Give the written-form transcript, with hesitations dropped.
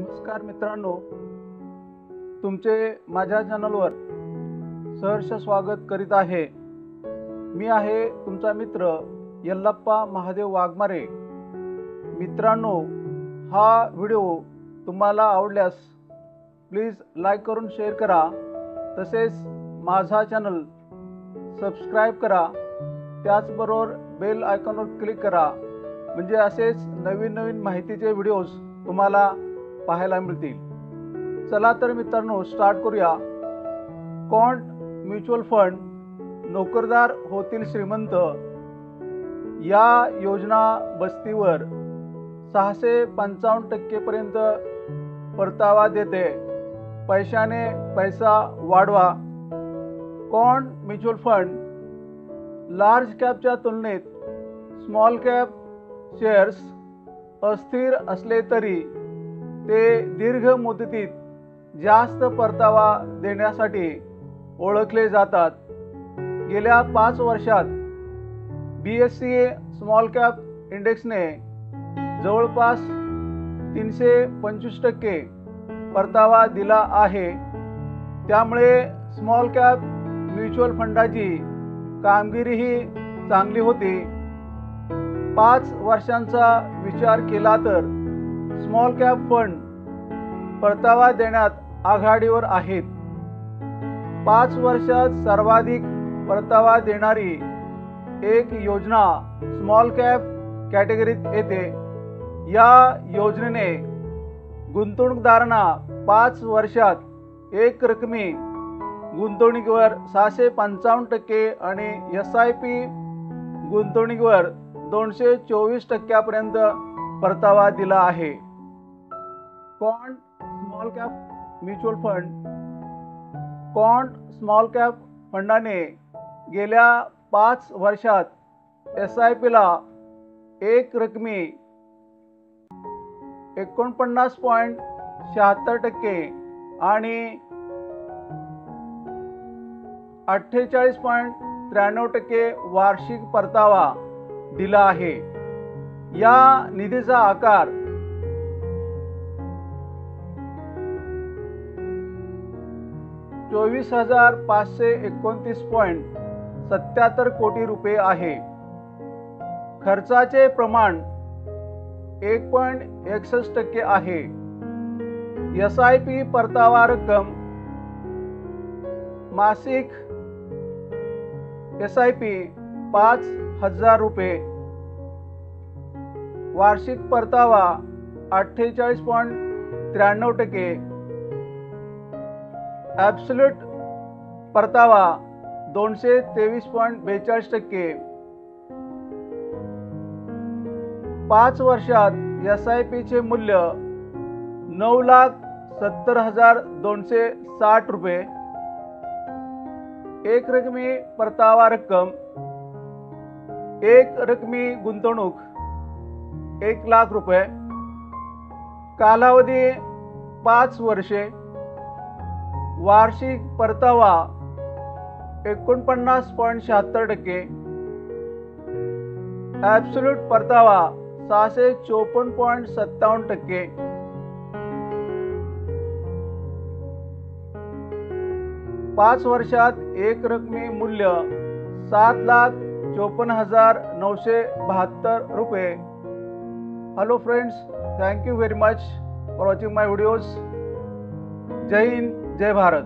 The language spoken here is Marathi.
नमस्कार मित्रांनो, तुमचे माझ्या चॅनलवर सहर्ष स्वागत करीत आहे। मी आहे तुमचा मित्र यल्लप्पा महादेव वाघमारे। मित्रांनो, हा व्हिडिओ तुम्हाला आवडल्यास प्लीज लाईक करून शेअर करा, तसेच माझा चॅनल सबस्क्राइब करा, त्याचबरोबर बेल आयकॉनवर क्लिक करा, म्हणजे असेच नवीन माहितीचे व्हिडिओज तुम्हाला पाहायला मिळतील। चला तर मित्रांनो, स्टार्ट करूया। क्वांट म्युच्युअल फंड नोकरदार होतील श्रीमंत या योजना बस्तीवर 655% पर्यंत परतावा देते। पैशाने पैसा वाढवा। Quant mutual fund large captcha तुलनेत स्मॉल कॅप शेअर्स अस्थिर असले तरी ते दीर्घ मुदतीत जास्त परतावा देण्यासाठी ओळखले जातात। गेल्या 5 वर्षात BSE स्मॉल कॅप इंडेक्सने जवळपास 325% परतावा दिला आहे। त्यामुळे स्मॉल कॅप म्युच्युअल फंडाची कामगिरीही चांगली होती। 5 वर्षांचा विचार केला तर स्मॉल कॅप फंड परतावा देण्यात आघाडीवर आहेत। 5 वर्षात सर्वाधिक परतावा देणारी एक योजना स्मॉल कॅप कॅटेगरीत येते। या योजनेने गुंतवणूकदारांना 5 वर्षात एक रकमी गुंतवणुकीवर 655% आणि SIP गुंतवणुकीवर 224% परतावा दिला आहे। Quant small cap mutual fund quant small cap फंडाने गेल्या 5 वर्षात SIP ला एक रकमी 49.76% आणि 48.93% वार्षिक परतावा दिला आहे। या निधीचा आकार 24,529.77 कोटी रुपये आहे। खर्चाचे प्रमाण 1.61% आहे। SIP परतावा रक्कम मासिक SIP 5,000 रुपये, वार्षिक परतावा 48.93%, ॲब्सोल्यूट परतावा 223.42%। 5 वर्षात SIP चे मूल्य 9,70,260 रुपये। एक रकमी परतावा रक्कम, एक रकमी गुंतवणूक 1 लाख रुपये, कालावधी 5 वर्षे, वार्षिक परतावा 49.76%, ॲब्सोल्यूट परतावा 654.57%। 5 वर्षात एक रकमी मूल्य 7,54,972 रुपये। Hello friends, thank you very much for watching my videos. जय हिंद, जय भारत।